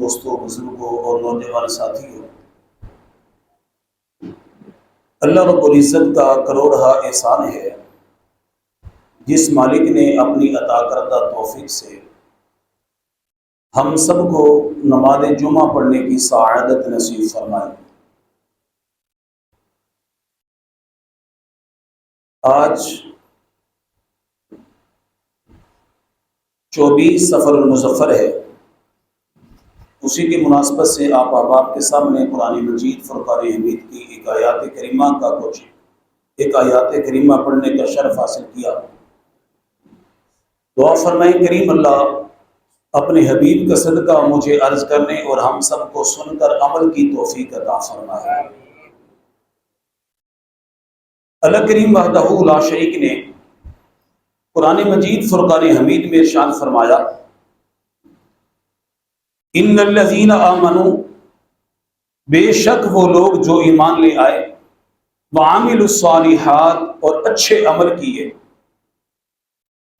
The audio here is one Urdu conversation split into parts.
دوستوں، بزرگوں اور نوجوان ساتھیوں، اللہ رب العزت کا کروڑہ احسان ہے جس مالک نے اپنی عطا کردہ توفیق سے ہم سب کو نماز جمعہ پڑھنے کی سعادت نصیب فرمائی۔ آج 24 سفر المظفر ہے، اسی کی مناسبت سے آپ احباب کے سامنے قرآن مجید فرقان حمید کی ایک آیات کریمہ پڑھنے کا شرف حاصل کیا۔ دعا فرمائیں کریم اللہ اپنے حبیب کا صدقہ مجھے عرض کرنے اور ہم سب کو سن کر عمل کی توفیق عطا فرمائے۔ اللہ کریم وحدہ لا شریک نے قرآن مجید فرقان حمید میں ارشاد فرمایا، ان الذین آمنوا، بے شک وہ لوگ جو ایمان لے آئے، وعملوا الصالحات اور اچھے عمل کیے،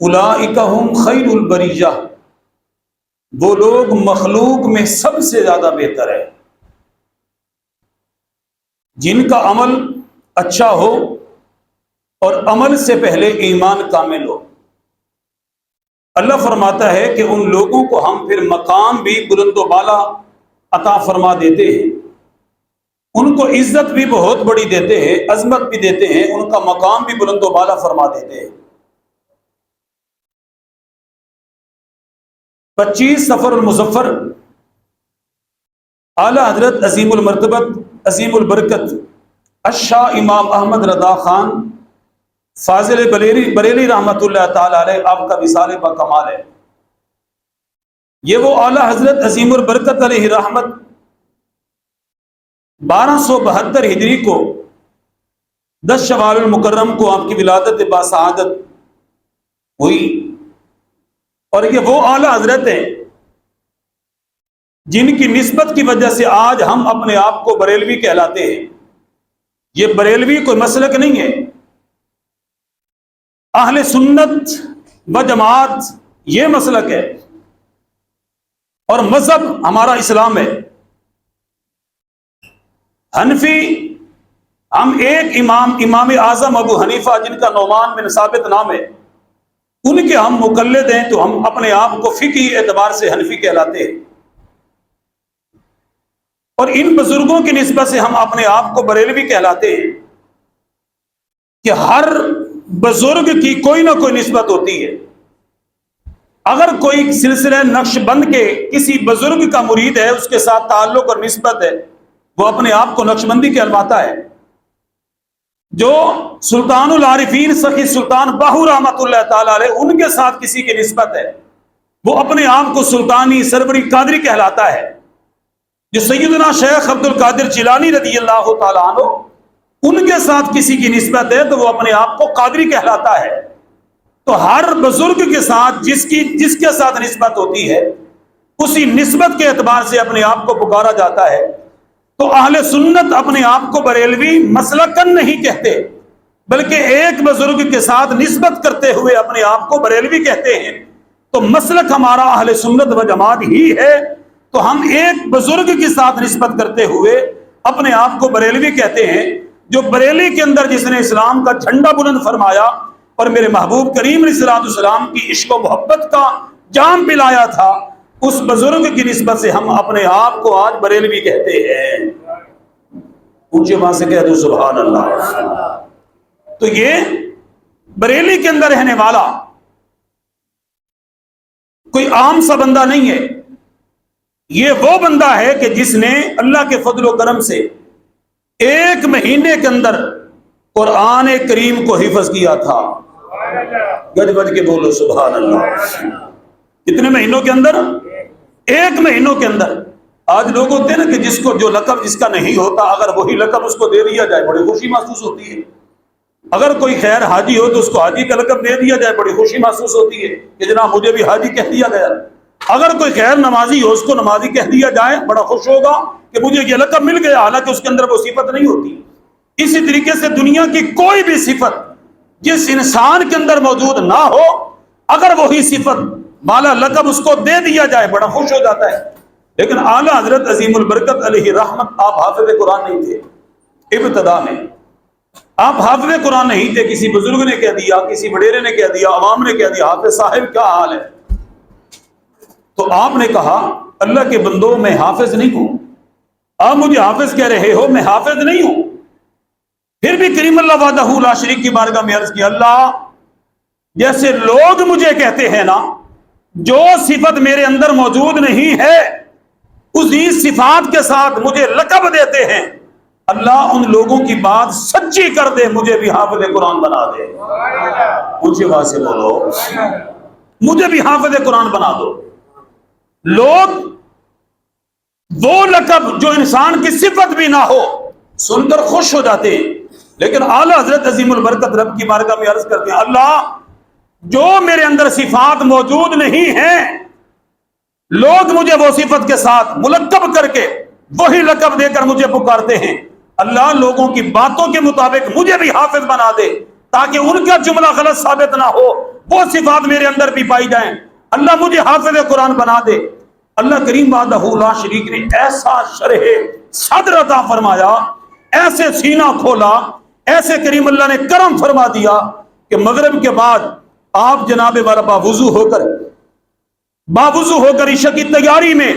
اولئک ھم خیر البریہ، وہ لوگ مخلوق میں سب سے زیادہ بہتر ہے۔ جن کا عمل اچھا ہو اور عمل سے پہلے ایمان کامل ہو، اللہ فرماتا ہے کہ ان لوگوں کو ہم پھر مقام بھی بلند و بالا عطا فرما دیتے ہیں، ان کو عزت بھی بہت بڑی دیتے ہیں، عظمت بھی دیتے ہیں، ان کا مقام بھی بلند و بالا فرما دیتے ہیں۔ 25 سفر المظفر اعلیٰ حضرت عظیم المرتبت عظیم البرکت الشاہ امام احمد رضا خان فاضل بریلی رحمۃ اللہ تعالی علیہ، آپ کا وصال با کمال ہے۔ یہ وہ اعلیٰ حضرت عظیم البرکت علیہ رحمت 1272 ہجری کو 10 شوال المکرم کو آپ کی ولادت باسعادت ہوئی، اور یہ وہ اعلیٰ حضرت ہیں جن کی نسبت کی وجہ سے آج ہم اپنے آپ کو بریلوی کہلاتے ہیں۔ یہ بریلوی کوئی مسلک نہیں ہے، اہل سنت و جماعت یہ مسلک ہے، اور مذہب ہمارا اسلام ہے۔ حنفی ہم ایک امام اعظم ابو حنیفہ جن کا نعمان بن ثابت نام ہے، ان کے ہم مقلد ہیں، تو ہم اپنے آپ کو فقہی اعتبار سے حنفی کہلاتے ہیں، اور ان بزرگوں کی نسبت سے ہم اپنے آپ کو بریلوی کہلاتے ہیں کہ ہر بزرگ کی کوئی نہ کوئی نسبت ہوتی ہے۔ اگر کوئی سلسلہ نقش بند کے کسی بزرگ کا مرید ہے، اس کے ساتھ تعلق اور نسبت ہے، وہ اپنے آپ کو نقش بندی کہلواتا ہے۔ جو سلطان العارفین سخی سلطان باہو رحمۃ اللہ تعالی علیہ ان کے ساتھ کسی کی نسبت ہے، وہ اپنے آپ کو سلطانی سربری قادری کہلاتا ہے۔ جو سیدنا شیخ عبد القادر جیلانی رضی اللہ تعالیٰ عنہ ان کے ساتھ کسی کی نسبت ہے، تو وہ اپنے آپ کو قادری کہلاتا ہے۔ تو ہر بزرگ کے ساتھ جس کے ساتھ نسبت ہوتی ہے، اسی نسبت کے اعتبار سے اپنے آپ کو پکارا جاتا ہے۔ تو اہل سنت اپنے آپ کو بریلوی مسلکن نہیں کہتے، بلکہ ایک بزرگ کے ساتھ نسبت کرتے ہوئے اپنے آپ کو بریلوی کہتے ہیں۔ تو مسلک ہمارا اہل سنت و جماعت ہی ہے، تو ہم ایک بزرگ کے ساتھ نسبت کرتے ہوئے اپنے آپ کو بریلوی کہتے ہیں۔ جو بریلی کے اندر جس نے اسلام کا جھنڈا بلند فرمایا اور میرے محبوب کریم علیہ السلام کی عشق و محبت کا جام پلایا تھا، اس بزرگ کی نسبت سے ہم اپنے آپ کو آج بریلوی کہتے ہیں۔ اونچے وہاں سے کہہ دو سبحان اللہ۔ تو یہ بریلی کے اندر رہنے والا کوئی عام سا بندہ نہیں ہے، یہ وہ بندہ ہے کہ جس نے اللہ کے فضل و کرم سے 1 مہینے کے اندر قرآن کریم کو حفظ کیا تھا۔ گج بج کے بولو سبحان اللہ۔ کتنے مہینوں کے اندر؟ 1 مہینوں کے اندر۔ آج لوگ ہوتے ہیں نا کہ جس کو جو لقب جس کا نہیں ہوتا، اگر وہی لقب اس کو دے دیا جائے بڑی خوشی محسوس ہوتی ہے۔ اگر کوئی خیر حاجی ہو تو اس کو حاجی کا لقب دے دیا جائے، بڑی خوشی محسوس ہوتی ہے کہ جناب مجھے بھی حاجی کہہ دیا گیا۔ اگر کوئی خیر نمازی ہو اس کو نمازی کہہ دیا جائے، بڑا خوش ہوگا کہ مجھے یہ لقب مل گیا، حالانکہ اس کے اندر وہ صفت نہیں ہوتی۔ اسی طریقے سے دنیا کی کوئی بھی صفت جس انسان کے اندر موجود نہ ہو، اگر وہی صفت مالا لقب اس کو دے دیا جائے، بڑا خوش ہو جاتا ہے۔ لیکن اعلیٰ حضرت عظیم البرکت علیہ رحمت آپ حافظ قرآن نہیں تھے ابتدا میں، آپ حافظ قرآن نہیں تھے، کسی بزرگ نے کہہ دیا، کسی وڈیرے نے کہہ دیا، عوام نے کہہ دیا حافظ صاحب کیا حال ہے، تو آپ نے کہا اللہ کے بندو میں حافظ نہیں ہوں، آپ مجھے حافظ کہہ رہے ہو، میں حافظ نہیں ہوں۔ پھر بھی کریم اللہ وحدہ لا شریک کی بارگاہ میں عرض کیا اللہ جیسے لوگ مجھے کہتے ہیں نا جو صفت میرے اندر موجود نہیں ہے اسی صفات کے ساتھ مجھے لقب دیتے ہیں، اللہ ان لوگوں کی بات سچی کر دے، مجھے بھی حافظ قرآن بنا دے۔ مجھے وہاں سے بولو مجھے بھی حافظ قرآن بنا دو۔ لوگ وہ لقب جو انسان کی صفت بھی نہ ہو سن کر خوش ہو جاتے ہیں، لیکن اعلیٰ حضرت عظیم البرکت رب کی بارگاہ میں عرض کرتے ہیں اللہ جو میرے اندر صفات موجود نہیں ہیں لوگ مجھے وہ صفت کے ساتھ ملقب کر کے وہی لقب دے کر مجھے پکارتے ہیں، اللہ لوگوں کی باتوں کے مطابق مجھے بھی حافظ بنا دے تاکہ ان کا جملہ غلط ثابت نہ ہو، وہ صفات میرے اندر بھی پائی جائیں، اللہ مجھے حافظ قرآن بنا دے۔ اللہ کریم وحدہ لا شریک نے ایسا شرح صدر عطا فرمایا، ایسے سینہ کھولا، ایسے کریم اللہ نے کرم فرما دیا کہ مغرب کے بعد آپ جناب والا باوضو ہو کر عشاء کی تیاری میں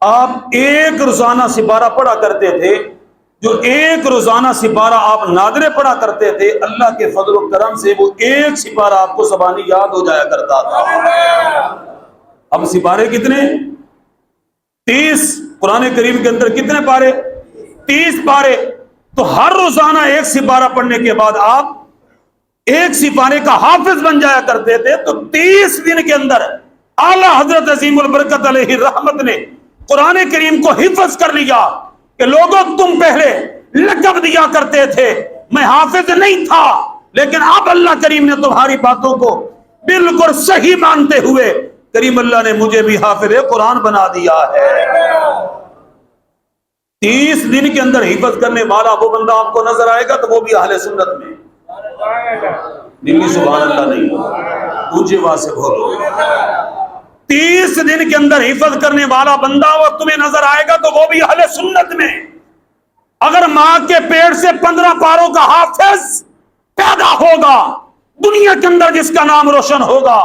آپ ایک روزانہ سپارہ پڑھا کرتے تھے، جو ایک روزانہ سپارہ آپ نادرے پڑھا کرتے تھے، اللہ کے فضل و کرم سے وہ ایک سپارہ آپ کو زبانی یاد ہو جایا کرتا تھا۔ اب سپارے کتنے؟ 30۔ قرآن کریم کے اندر کتنے پارے؟ 30 پارے۔ تو ہر روزانہ ایک سپارہ پڑھنے کے بعد آپ ایک سپارے کا حافظ بن جایا کرتے تھے، تو 30 دن کے اندر اعلیٰ حضرت عظیم البرکت علیہ رحمت نے قرآن کریم کو حفظ کر لیا کہ لوگوں تم پہلے لقب دیا کرتے تھے میں حافظ نہیں تھا، لیکن اب اللہ کریم نے تمہاری باتوں کو بالکل صحیح مانتے ہوئے کریم اللہ نے مجھے بھی حافظ قرآن بنا دیا ہے۔ 30 دن کے اندر حفظ کرنے والا وہ بندہ آپ کو نظر آئے گا تو وہ بھی اہل سنت میں دلی سبحان اللہ نہیں اونچے آواز سے بولو۔ 30 دن کے اندر حفظ کرنے والا بندہ وہ تمہیں نظر آئے گا تو وہ بھی اہل سنت میں۔ اگر ماں کے پیٹ سے 15 پاروں کا حافظ پیدا ہوگا دنیا کے اندر جس کا نام روشن ہوگا،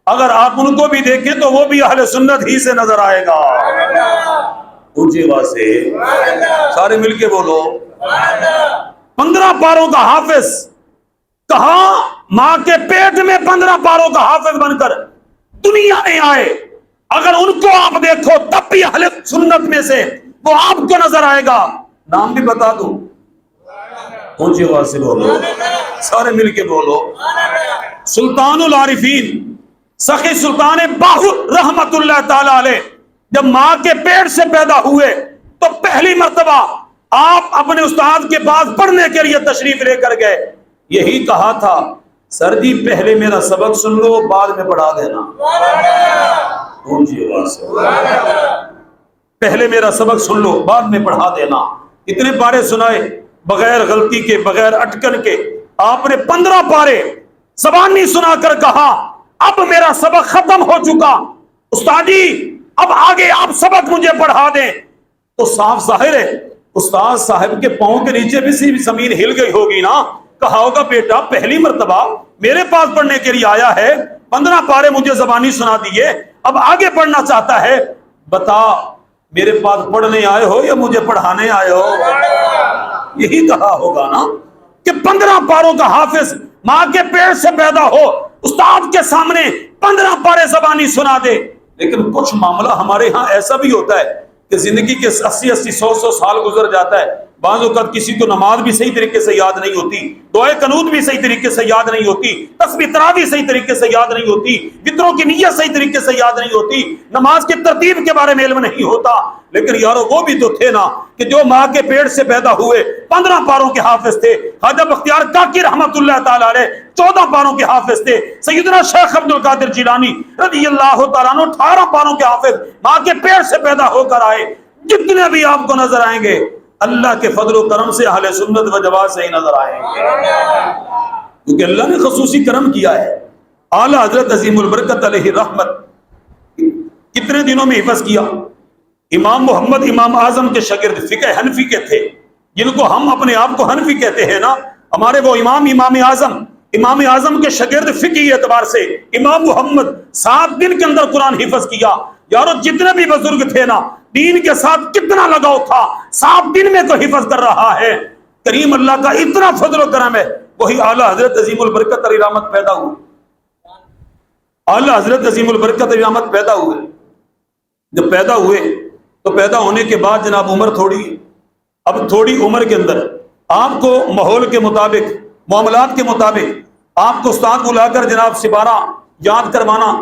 اگر آپ ان کو بھی دیکھیں تو وہ بھی اہل سنت ہی سے نظر آئے گا۔ اونچی آواز سے سارے مل کے بولو 15 پاروں کا حافظ کہاں؟ ماں کے پیٹ میں 15 پاروں کا حافظ بن کر دنیا میں آئے، اگر ان کو آپ دیکھو تب بھی اہل سنت میں سے وہ آپ کو نظر آئے گا۔ نام بھی بتا دوں، اونچی آواز سے بولو سارے مل کے بولو۔ سلطان العارفین سخی سلطان باہو رحمت اللہ تعالی علیہ جب ماں کے پیٹ سے پیدا ہوئے تو پہلی مرتبہ آپ اپنے استاد کے پاس پڑھنے کے لیے تشریف لے کر گئے، یہی کہا تھا سر جی پہلے میرا سبق سن لو بعد میں پڑھا دینا۔ اونچی آواز سے پہلے میرا سبق سن لو بعد میں پڑھا دینا۔ اتنے پارے سنائے بغیر غلطی کے، بغیر اٹکن کے، آپ نے 15 پارے زبانی سنا کر کہا اب میرا سبق ختم ہو چکا استاد جی اب آگے آپ سبق مجھے پڑھا دیں۔ تو صاف ظاہر ہے استاد صاحب کے پاؤں کے نیچے بھی زمین ہل گئی ہوگی نا، کہا ہوگا بیٹا پہلی مرتبہ میرے پاس پڑھنے کے لیے آیا ہے، 15 پارے مجھے زبانی سنا دیے، اب آگے پڑھنا چاہتا ہے، بتا میرے پاس پڑھنے آئے ہو یا مجھے پڑھانے آئے ہو؟ یہی کہا ہوگا نا کہ 15 پاروں کا حافظ ماں کے پیٹ سے پیدا ہو، استاد کے سامنے 15 پارے زبانی سنا دے۔ لیکن کچھ معاملہ ہمارے ہاں ایسا بھی ہوتا ہے کہ زندگی کے 80 100 سال گزر جاتا ہے، بعض اوقات کسی کو نماز بھی صحیح طریقے سے یاد نہیں ہوتی، دعائے قنوت بھی صحیح طریقے سے یاد نہیں ہوتی، تسبیح تراویح صحیح طریقے سے یاد نہیں ہوتی، وطروں کی نیت صحیح طریقے سے یاد نہیں ہوتی، نماز کی ترتیب کے بارے میں علم نہیں ہوتا، لیکن یارو وہ بھی تو تھے نا کہ جو ماں کے پیٹ سے پیدا ہوئے 15 پاروں کے حافظ تھے۔ خواجہ بختیار کاکی رحمت اللہ تعالی علیہ 14 پاروں کے حافظ تھے، سیدنا شیخ عبد القادر جیلانی رضی اللہ تعالیٰ عنہ 18 پاروں کے حافظ ماں کے پیٹ سے پیدا ہو کر آئے۔ جتنے بھی آپ کو نظر آئیں گے اللہ کے فضل و کرم سے اہل سنت و جماعت سے ہی نظر آئیں گے، کیونکہ اللہ نے خصوصی کرم کیا ہے۔ اعلیٰ حضرت عظیم البرکت علیہ رحمت کتنے دنوں میں حفظ کیا؟ امام محمد امام اعظم کے شاگرد فقہ حنفی کے تھے، جن کو ہم اپنے آپ کو حنفی کہتے ہیں نا، ہمارے وہ امام اعظم کے شاگرد فقہی اعتبار سے امام محمد 7 دن کے اندر قرآن حفظ کیا۔ یارو جتنے بھی بزرگ تھے نا، دین کے ساتھ کتنا لگاؤ تھا، 7 دن میں تو حفظ کر رہا ہے۔ کریم اللہ کا اتنا فضل و کرم ہے۔ وہی اعلیٰ حضرت عظیم البرکت علی رحمت پیدا ہوئے، اعلیٰ حضرت عظیم البرکت علی رحمت پیدا ہوئے۔ جب پیدا ہوئے تو پیدا ہونے کے بعد جناب عمر تھوڑی، اب تھوڑی عمر کے اندر آپ کو ماحول کے مطابق، معاملات کے مطابق آپ کو استاد بلا کر جناب سپارہ یاد کروانا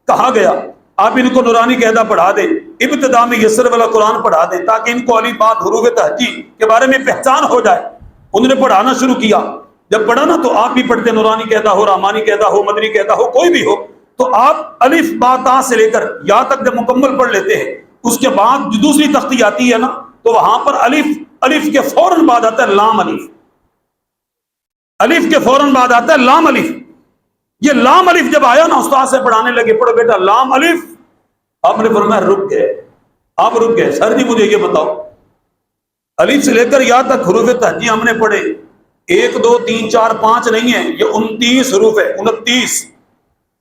کہا گیا۔ آپ ان کو نورانی قاعدہ پڑھا دیں، ابتدا میں یسر والا قرآن پڑھا دیں تاکہ ان کو علی بات حروف تہجی کے بارے میں پہچان ہو جائے۔ انہوں نے پڑھانا شروع کیا۔ جب پڑھا نا تو آپ بھی پڑھتے، نورانی قاعدہ ہو، رحمانی قاعدہ ہو، مدنی قاعدہ ہو، کوئی بھی ہو، تو آپ الف با تا سے لے کر یا تک جب مکمل پڑھ لیتے ہیں، اس کے بعد جو دوسری تختی آتی ہے نا، تو وہاں پر الف کے فوراً بعد آتا ہے لام الف، الف کے فوراً بعد آتا ہے لام الف۔ یہ لام الف جب آیا نا، استاد سے پڑھانے لگے، پڑھو بیٹا لام الف۔ آپ نے فرمایا رک گئے، آپ رک گئے۔ سر جی مجھے یہ بتاؤ، الف سے لے کر یا تک حروف تہجی ہم نے پڑھے، 1 2 3 4 5 نہیں ہے، یہ 29 حروف ہے،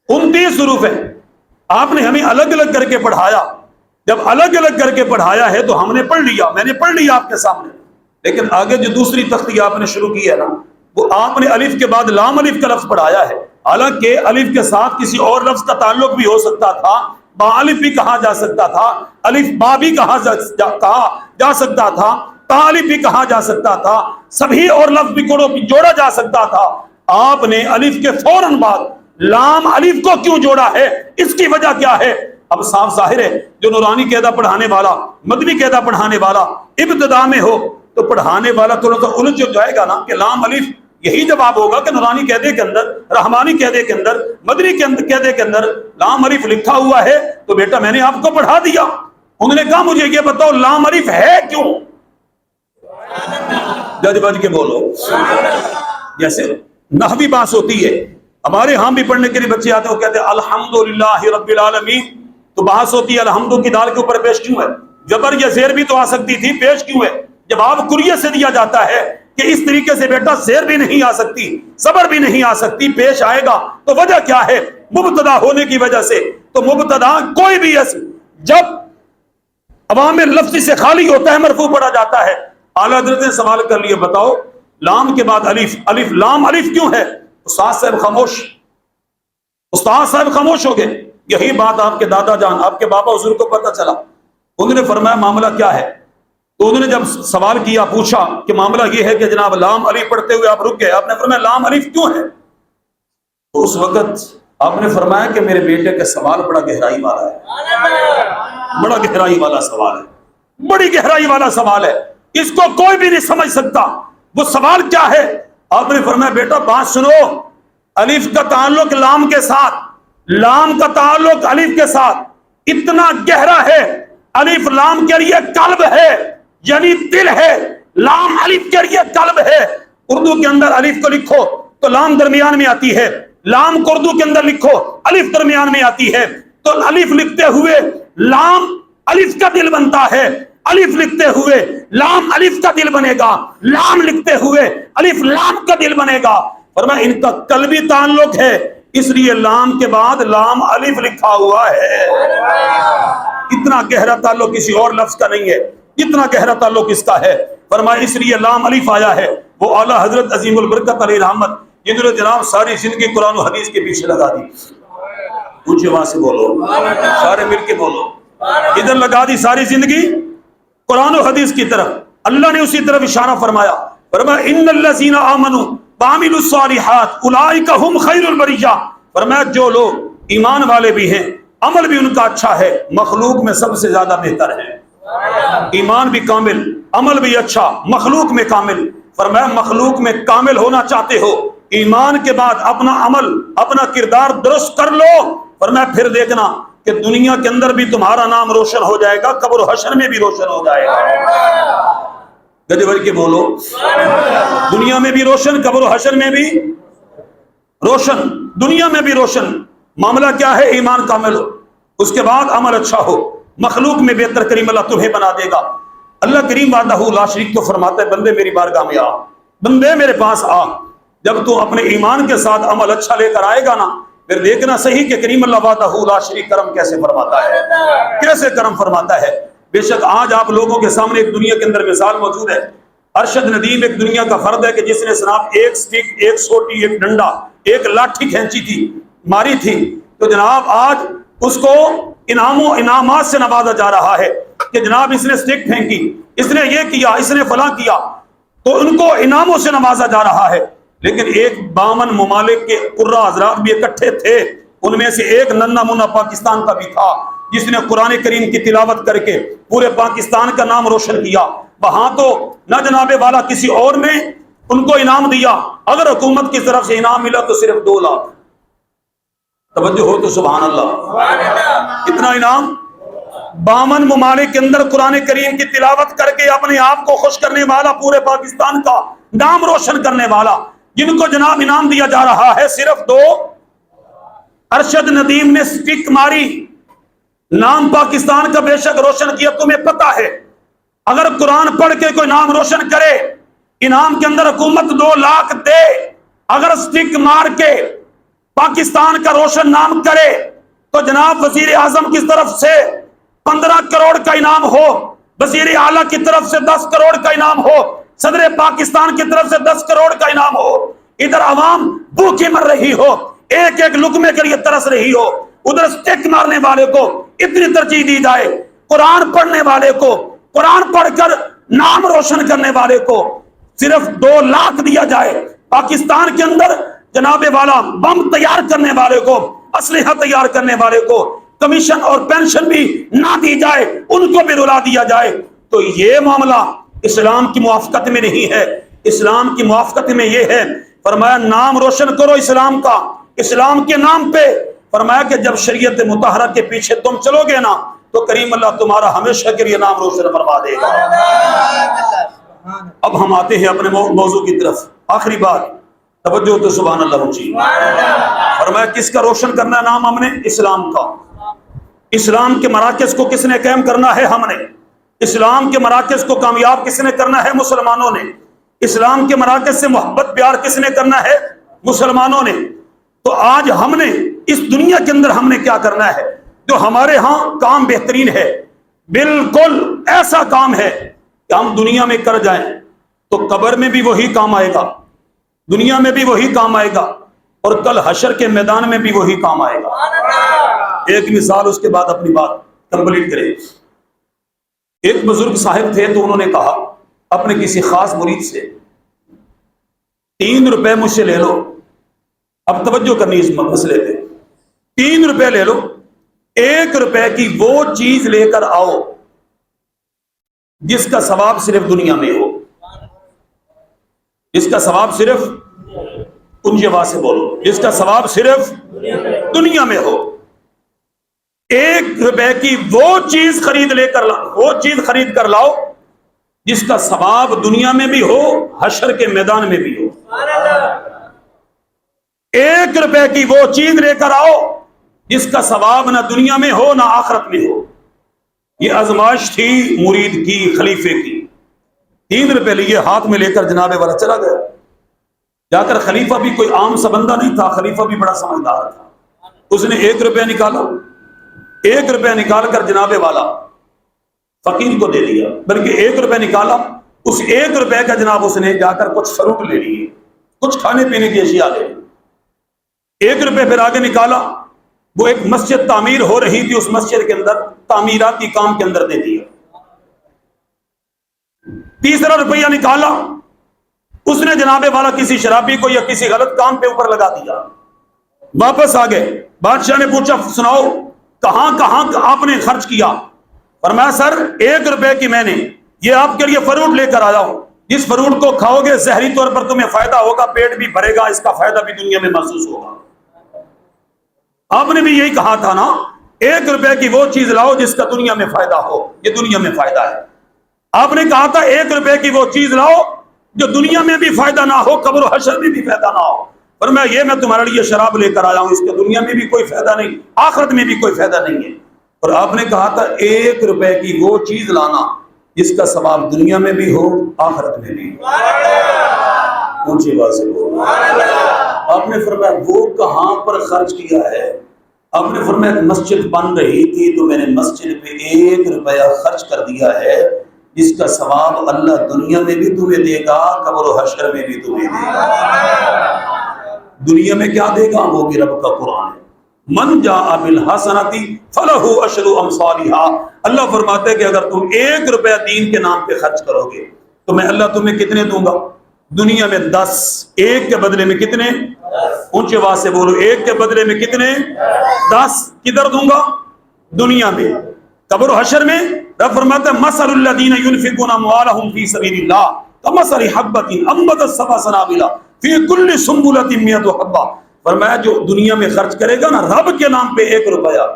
29 حروف ہے۔ آپ نے ہمیں الگ الگ کر کے پڑھایا۔ جب الگ الگ کر کے پڑھایا ہے تو ہم نے پڑھ لیا، میں نے پڑھ لیا آپ کے سامنے، لیکن آگے جو دوسری تختی آپ نے شروع کی ہے نا، وہ آپ نے الف کے بعد لام الف کا لفظ پڑھایا ہے۔ حالانکہ الف کے ساتھ کسی اور لفظ کا تعلق بھی ہو سکتا تھا، با الف بھی کہا جا سکتا تھا، الف با بھی کہا جا سکتا تھا، تا الف بھی کہا جا سکتا تھا، سبھی اور لفظ بھی جوڑا جا سکتا تھا۔ آپ نے الف کے فوراً بعد لام الف کو کیوں جوڑا ہے؟ اس کی وجہ کیا ہے؟ اب صاف ظاہر ہے، جو نورانی قاعدہ پڑھانے والا، مدنی قاعدہ پڑھانے والا ابتدا میں ہو تو پڑھانے والا تھوڑا سا الجھ جائے گا نا کہ لام الف، یہی جواب ہوگا کہ نورانی قاعدے کے اندر، رحمانی قاعدے کے اندر، مدنی قاعدے کے اندر لام الف لکھا ہوا ہے، تو بیٹا میں نے آپ کو پڑھا دیا۔ انہوں نے کہا مجھے یہ بتاؤ لام الف ہے کیوں؟ جج بج کے بولو۔ جیسے نحوی بحث ہوتی ہے، ہمارے ہاں بھی پڑھنے کے لیے بچے آتے ہیں، وہ کہتے ہیں الحمدللہ رب العالمین، تو بحث ہوتی ہے الحمد کی دال کے اوپر پیش کیوں ہے؟ جبر یا زیر بھی تو آ سکتی تھی، پیش کیوں ہے؟ جواب کریے سے دیا جاتا ہے کہ اس طریقے سے بیٹا زیر بھی نہیں آ سکتی، زبر بھی نہیں آ سکتی، پیش آئے گا تو وجہ کیا ہے؟ مبتدا ہونے کی وجہ سے۔ تو مبتدا کوئی بھی اسم جب عوامل لفظی سے خالی ہوتا ہے مرفوع پڑھا جاتا ہے۔ اعلیٰ حضرت نے سوال کر لیے، بتاؤ لام کے بعد الف، الف لام الف کیوں ہے؟ استاد صاحب خاموش، استاد صاحب خاموش ہو گئے۔ یہی بات آپ کے دادا جان، آپ کے بابا حضور کو پتہ چلا۔ انہوں نے فرمایا معاملہ کیا ہے؟ تو انہوں نے جب سوال کیا، پوچھا کہ معاملہ یہ ہے کہ جناب لام الف پڑھتے ہوئے آپ رک گئے، آپ نے فرمایا لام الف کیوں ہے؟ تو اس وقت آپ نے فرمایا کہ میرے بیٹے کا سوال بڑا گہرائی والا ہے، بڑا گہرائی والا سوال ہے، بڑی گہرائی والا سوال ہے، اس کو کوئی بھی نہیں سمجھ سکتا۔ وہ سوال کیا ہے؟ آپ نے فرمایا بیٹا بات سنو، الف کا تعلق لام کے ساتھ، لام کا تعلق الف کے ساتھ اتنا گہرا ہے، الف لام کے لیے قلب ہے، یعنی دل ہے، لام الف کے لیے قلب ہے۔ اردو کے اندر الف کو لکھو تو لام درمیان میں آتی ہے، لام کو اردو کے اندر لکھو الف درمیان میں آتی ہے، تو الف لکھتے ہوئے لام الف کا دل بنتا ہے، الف لکھتے ہوئے لام الف کا دل بنے گا، لام لکھتے ہوئے الف لام کا دل بنے گا۔ فرمایا ان کا قلبی تعلق ہے، اس لیے لام کے بعد لام الف لکھا ہوا ہے۔ اتنا گہرا تعلق کسی اور لفظ کا نہیں ہے، اتنا گہرا تعلق اس کا ہے۔ فرمایا اس لیے لام الف آیا ہے۔ وہ اعلیٰ حضرت عظیم البرکت علیہ رحمت، جنہوں نے جناب ساری زندگی قرآن و حدیث کے پیچھے لگا دی، اونچے وہاں سے بولو، سارے مل کے بولو، ادھر لگا دی ساری زندگی قرآن و حدیث کی طرف۔ اللہ نے اسی طرف اشارہ فرمایا، فرمایا ان الذین آمنوا وعملوا الصالحات اولئک هم خیر البریہ۔ فرمایا جو لوگ ایمان والے بھی ہیں، عمل بھی ان کا اچھا ہے، مخلوق میں سب سے زیادہ بہتر ہے۔ ایمان بھی کامل، عمل بھی اچھا، مخلوق میں کامل۔ فرمایا مخلوق میں کامل ہونا چاہتے ہو، ایمان کے بعد اپنا عمل، اپنا کردار درست کر لو۔ فرمایا پھر دیکھنا کہ دنیا کے اندر بھی تمہارا نام روشن ہو جائے گا، قبر و حشر میں بھی روشن ہو جائے گا۔ گجے بھر کے بولو، دنیا میں بھی روشن، قبر و حشر میں بھی روشن، دنیا میں بھی روشن۔ معاملہ کیا ہے؟ ایمان کامل ہو، اس کے بعد عمل اچھا ہو، مخلوق میں بہتر کریم اللہ تمہیں بنا دے گا۔ اللہ کریم وحدہ لا شریک تو فرماتا ہے بندے میری بارگاہ میں آ، بندے میرے پاس آ، جب تو اپنے ایمان کے ساتھ عمل اچھا لے کر آئے گا نا، پھر دیکھنا صحیح کہ کریم اللہ وحدہ لا شریک کرم کیسے فرماتا ہے، کیسے کرم فرماتا ہے۔ بے شک آج آپ لوگوں کے سامنے ایک دنیا کے اندر مثال موجود ہے۔ ارشد ندیم ایک دنیا کا فرد ہے کہ جس نے جناب ایک سٹک، ایک سوٹی، ایک ڈنڈا، ایک لاٹھی کھینچی تھی، ماری تھی، تو جناب آج اس کو انعامات سے نوازا جا رہا ہے کہ جناب اس نے سٹک پھینکی، اس نے یہ کیا، اس نے فلاں کیا، تو ان کو انعاموں سے نوازا جا رہا ہے۔ لیکن ایک 52 ممالک کے قرہ حضرات بھی اکٹھے تھے، ان میں سے ایک ننھا منا پاکستان کا بھی تھا جس نے قرآن کریم کی تلاوت کر کے پورے پاکستان کا نام روشن کیا۔ وہاں تو نہ جناب والا کسی اور نے ان کو انعام دیا، اگر حکومت کی طرف سے انعام ملا تو صرف 2 لاکھ۔ توجہ ہو تو سبحان اللہ، اتنا انعام 52 ممالک کے اندر قرآن کریم کی تلاوت کر کے اپنے آپ کو خوش کرنے والا، پورے پاکستان کا نام روشن کرنے والا، جن کو جناب انعام دیا جا رہا ہے صرف 2۔ ارشد ندیم نے سٹک ماری، نام پاکستان کا بے شک روشن کیا۔ تمہیں پتا ہے اگر قرآن پڑھ کے کوئی نام روشن کرے، انعام کے اندر حکومت 2 لاکھ دے، اگر سٹک مار کے پاکستان کا روشن نام کرے تو جناب وزیر اعظم کی طرف سے 15 کروڑ کا انعام ہو، وزیر اعلیٰ کی طرف سے 10 کروڑ کا انعام ہو، صدر پاکستان کی طرف سے 10 کروڑ کا انعام ہو، ادھر عوام بھوکی مر رہی ہو، ایک ایک لقمے کے لیے ترس رہی ہو، ادھر سٹک مارنے والے کو اتنی ترجیح دی جائے، قرآن پڑھنے والے کو، قرآن پڑھ کر نام روشن کرنے والے کو صرف 2 لاکھ دیا جائے، پاکستان کے اندر جناب والا بم تیار کرنے والے کو، اسلحہ تیار کرنے والے کو کمیشن اور پینشن بھی نہ دی جائے، ان کو بھی رلا دیا جائے، تو یہ معاملہ اسلام کی موافقت میں نہیں ہے۔ اسلام کی موافقت میں یہ ہے، فرمایا نام روشن کرو اسلام کا، اسلام کے نام پہ، فرمایا کہ جب شریعت مطہرہ کے پیچھے تم چلو گے نا تو کریم اللہ تمہارا ہمیشہ کے لیے نام روشن فرما دے گا۔ اب ہم آتے ہیں اپنے موضوع کی طرف، آخری بات، توجہ تو سبحان اللہ اونچی۔ فرمایا کس کا روشن کرنا ہے نام؟ ہم نے اسلام کا۔ اسلام کے مراکز کو کس نے قائم کرنا ہے؟ ہم نے۔ اسلام کے مراکز کو کامیاب کس نے کرنا ہے؟ مسلمانوں نے۔ اسلام کے مراکز سے محبت پیار کس نے کرنا ہے؟ مسلمانوں نے۔ تو آج ہم نے اس دنیا کے اندر ہم نے کیا کرنا ہے؟ جو ہمارے ہاں کام بہترین ہے، بالکل ایسا کام ہے کہ ہم دنیا میں کر جائیں تو قبر میں بھی وہی کام آئے گا، دنیا میں بھی وہی کام آئے گا، اور کل حشر کے میدان میں بھی وہی کام آئے گا۔ ایک مثال، اس کے بعد اپنی بات کمپلیٹ کریں۔ ایک بزرگ صاحب تھے تو انہوں نے کہا اپنے کسی خاص مرید سے 3 روپے مجھ سے لے لو۔ اب توجہ کرنی اس مسئلے پہ، 3 روپے لے لو، 1 روپے کی وہ چیز لے کر آؤ جس کا ثواب صرف دنیا میں ہو، جس کا ثواب صرف، اونچی آواز سے بولو، جس کا ثواب صرف دنیا میں ہو۔ 1 روپے کی وہ چیز خرید لے کر لاؤ، وہ چیز خرید کر لاؤ جس کا ثواب دنیا میں بھی ہو، حشر کے میدان میں بھی ہو۔ 1 روپے کی وہ چیز لے کر آؤ جس کا ثواب نہ دنیا میں ہو نہ آخرت میں ہو۔ یہ آزمائش تھی مرید کی، خلیفے کی۔ 3 روپے لیے ہاتھ میں لے کر جناب والا چلا گیا۔ جا کر خلیفہ بھی کوئی عام سا بندہ نہیں تھا، خلیفہ بھی بڑا سمجھدار تھا۔ اس نے 1 روپے نکالا، 1 روپے نکال کر جناب والا فقیر کو دے دیا، بلکہ 1 روپے نکالا، اس 1 روپے کا جناب اس نے جا کر کچھ فروٹ لے لیے، کچھ کھانے پینے کی اشیاء لے لی۔ 1 روپے پھر آگے نکالا، وہ ایک مسجد تعمیر ہو رہی تھی، اس مسجد کے اندر تعمیراتی کام کے اندر دے دیا۔ 3 روپیہ نکالا، اس نے جناب والا کسی شرابی کو یا کسی غلط کام پہ اوپر لگا دیا۔ واپس آ گئے، بادشاہ نے پوچھا سناؤ کہاں کہاں آپ نے خرچ کیا؟ فرمایا سر 1 روپے کی میں نے یہ آپ کے لیے فروٹ لے کر آیا ہوں، جس فروٹ کو کھاؤ گے زہری طور پر تمہیں فائدہ ہوگا، پیٹ بھی بھرے گا، اس کا فائدہ بھی دنیا میں محسوس ہوگا۔ آپ نے بھی یہی کہا تھا نا، 1 روپے کی وہ چیز لاؤ جس کا دنیا میں فائدہ ہو، یہ دنیا میں فائدہ ہے۔ آپ نے کہا تھا 1 روپے کی وہ چیز لاؤ جو دنیا میں بھی فائدہ نہ ہو، قبر و حشر میں بھی فائدہ نہ ہو۔ فرمایا یہ میں تمہارے لیے شراب لے کر آیا ہوں، اس کے دنیا میں بھی کوئی فائدہ نہیں، آخرت میں بھی کوئی فائدہ نہیں ہے۔ اور آپ نے کہا تھا 1 روپے کی وہ چیز لانا جس کا ثواب دنیا میں بھی ہو آخرت میں بھی ہو۔ اونچی آواز سے بولو۔ آپ نے فرمایا وہ کہاں پر خرچ کیا ہے؟ آپ نے فرمایا مسجد بن رہی تھی تو میں نے مسجد پہ 1 روپیہ خرچ کر دیا ہے جس کا ثواب اللہ دنیا میں بھی تمہیں دے گا، قبر و حشر میں بھی تمہیں دے گا۔ دنیا میں کیا دے گا؟ وہ بھی رب کا قرآن ہے۔ من جاء بالحسنۃ فلہ عشر امثالھا۔ اللہ فرماتے ہیں کہ اگر تم 1 روپیہ دین کے نام پہ خرچ کرو گے تو میں اللہ تمہیں کتنے دوں گا؟ دنیا میں 10۔ 1 کے بدلے میں کتنے؟ اونچے آواز سے بولو، 1 کے بدلے میں کتنے؟ 10۔ کدھر دوں گا؟ دنیا میں۔ قبر و حشر میں رب فرماتا ہے مثل الذین ينفقون اموالهم فی سبیل اللہ کمثل حبۃ انبتت سبع سنابل فی کل سنبلۃ 100 حبۃ۔ فرمایا جو دنیا میں خرچ کرے گا نا رب کے نام پہ 1 روپیہ،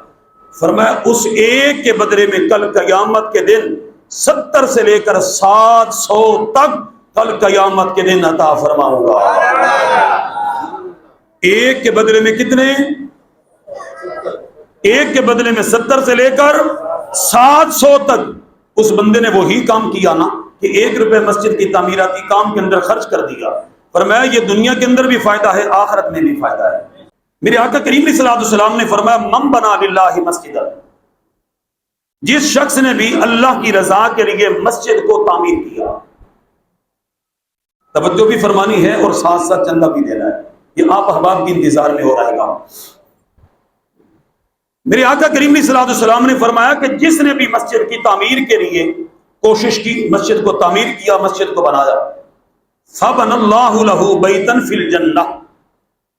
فرمایا اس 1 کے بدلے میں کل قیامت کے دن 70 سے لے کر 700 تک کل قیامت کے دن عطا فرماؤں گا۔ 1 کے بدلے میں کتنے؟ 1 کے بدلے میں 70 سے لے کر 700 تک۔ اس بندے نے وہی کام کیا نا کہ 1 روپے مسجد کی تعمیراتی کام کے اندر خرچ کر دیا، فرمایا یہ دنیا کے اندر بھی فائدہ ہے، آخرت میں بھی فائدہ ہے۔ میرے آقا کریم علیہ الصلوۃ والسلام نے فرمایا من بنا للہ مسجدا، جس شخص نے بھی اللہ کی رضا کے لیے مسجد کو تعمیر کیا، توجہ بھی فرمانی ہے اور ساتھ ساتھ چندہ بھی دینا ہے، یہ آپ احباب کی انتظار میں ہو رہے گا۔ میرے آقا کریم علیہ الصلوۃ والسلام نے فرمایا کہ جس نے بھی مسجد کی تعمیر کے لیے کوشش کی، مسجد کو تعمیر کیا، مسجد کو بنایا، فَبَنَ اللَّهُ لَهُ بَيْتًا فِي الْجَنَّةِ،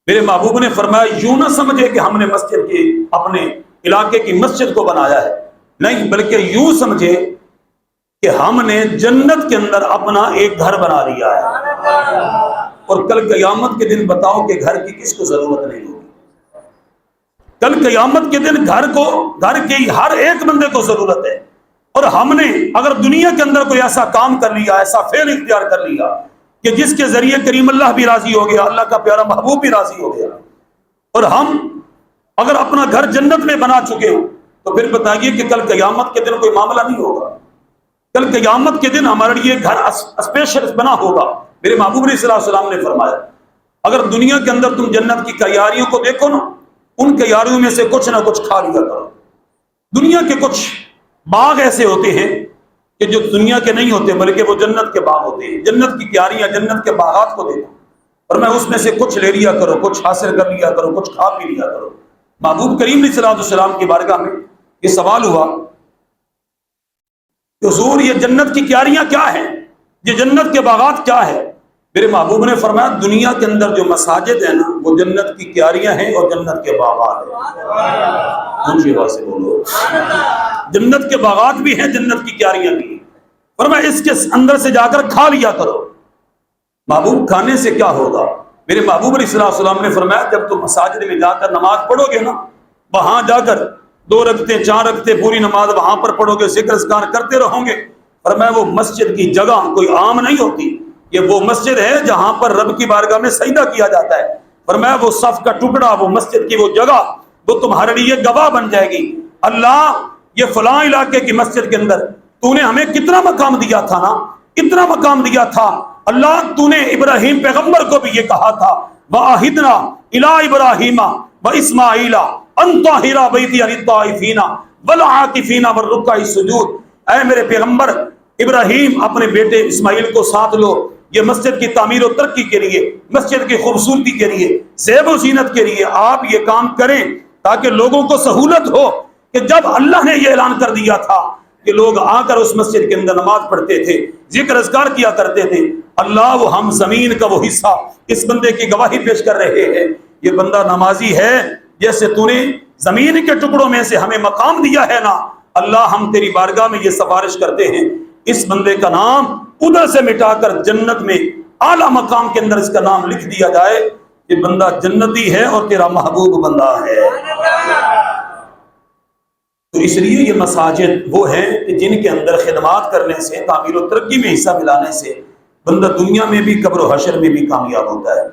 میرے محبوب نے فرمایا یوں نہ سمجھے کہ ہم نے مسجد کی اپنے علاقے کی مسجد کو بنایا ہے، نہیں بلکہ یوں سمجھے کہ ہم نے جنت کے اندر اپنا ایک گھر بنا لیا ہے۔ اور کل قیامت کے دن بتاؤ کہ گھر کی کس کو ضرورت نہیں ہوگی؟ کل قیامت کے دن گھر کی ہر ایک بندے کو ضرورت ہے۔ اور ہم نے اگر دنیا کے اندر کوئی ایسا کام کر لیا، ایسا فعل اختیار کر لیا کہ جس کے ذریعے کریم اللہ بھی راضی ہو گیا، اللہ کا پیارا محبوب بھی راضی ہو گیا، اور ہم اگر اپنا گھر جنت میں بنا چکے ہوں تو پھر بتائیے کہ کل قیامت کے دن کوئی معاملہ نہیں ہوگا۔ کل قیامت کے دن ہمارے لیے گھر اسپیشل بنا ہوگا۔ میرے محبوب علیہ الصلوۃ والسلام نے فرمایا اگر دنیا کے اندر تم جنت کی کیاریوں کو دیکھو نا، ان کیاریوں میں سے کچھ نہ کچھ کھا لیا کرو۔ دنیا کے کچھ باغ ایسے ہوتے ہیں کہ جو دنیا کے نہیں ہوتے بلکہ وہ جنت کے باغ ہوتے ہیں۔ جنت کی کیاریاں، جنت کے باغات کو دیکھو اور میں اس میں سے کچھ لے لیا کرو، کچھ حاصل کر لیا کرو، کچھ کھا پی لیا کرو۔ محبوب کریم علیہ الصلوۃ والسلام کی بارگاہ میں یہ سوال ہوا کہ حضور یہ جنت کی کیاریاں کیا ہیں، یہ جنت کے باغات کیا ہے؟ میرے محبوب نے فرمایا دنیا کے اندر جو مساجد ہیں نا وہ جنت کی کیاریاں ہیں اور جنت کے باغات ہیں۔ اونچی آواز سے بولو، جنت کے باغات بھی ہیں، جنت کی کیاریاں بھی ہیں۔ فرمایا اس کے اندر سے جا کر کھا لیا کرو۔ محبوب کھانے سے کیا ہوگا؟ میرے محبوب علیہ الصلوۃ والسلام نے فرمایا جب تم مساجد میں جا کر نماز پڑھو گے نا، وہاں جا کر 2 رکعتیں 4 رکعتیں پوری نماز وہاں پر پڑھو گے، ذکر اذکار کرتے رہو گے، فرمایا وہ مسجد کی جگہ کوئی عام نہیں ہوتی، یہ وہ مسجد ہے جہاں پر رب کی بارگاہ میں سجدہ کیا جاتا ہے۔ فرمایا وہ صف کا ٹکڑا، وہ مسجد کی وہ جگہ وہ تمہارے لیے گواہ بن جائے گی، اللہ یہ فلاں علاقے کی مسجد کے اندر تو نے ہمیں کتنا مقام دیا تھا نا، کتنا مقام دیا تھا اللہ، تو نے ابراہیم پیغمبر کو بھی یہ کہا تھا وَعَهِدْنَا إِلَىٰ إِبْرَاهِيمَ وَإِسْمَاعِيلَ أَن طَهِّرَ بَيْتِيَ لِلطَّائِفِينَ وَالْعَاكِفِينَ وَالرُّكَّعِ السُّجُودِ۔ اے میرے پیغمبر ابراہیم اپنے بیٹے اسماعیل کو ساتھ لو، یہ مسجد کی تعمیر و ترقی کے لیے، مسجد کی خوبصورتی کے لیے، زیب و زینت کے لیے آپ یہ کام کریں تاکہ لوگوں کو سہولت ہو کہ جب اللہ نے یہ اعلان کر دیا تھا کہ لوگ آ کر اس مسجد کے اندر نماز پڑھتے تھے، ذکر اذکار کیا کرتے تھے، اللہ وہ ہم زمین کا وہ حصہ اس بندے کی گواہی پیش کر رہے ہیں یہ بندہ نمازی ہے، جیسے تو نے زمین کے ٹکڑوں میں سے ہمیں مقام دیا ہے نا، اللہ ہم تیری بارگاہ میں یہ سفارش کرتے ہیں اس بندے کا نام ادھر سے مٹا کر جنت میں اعلیٰ مقام کے اندر اس کا نام لکھ دیا جائے، یہ بندہ جنتی ہے اور تیرا محبوب بندہ ہے۔ تو اس لیے یہ مساجد وہ ہیں کہ جن کے اندر خدمات کرنے سے، تعمیر و ترقی میں حصہ ملانے سے بندہ دنیا میں بھی قبر و حشر میں بھی کامیاب ہوتا ہے۔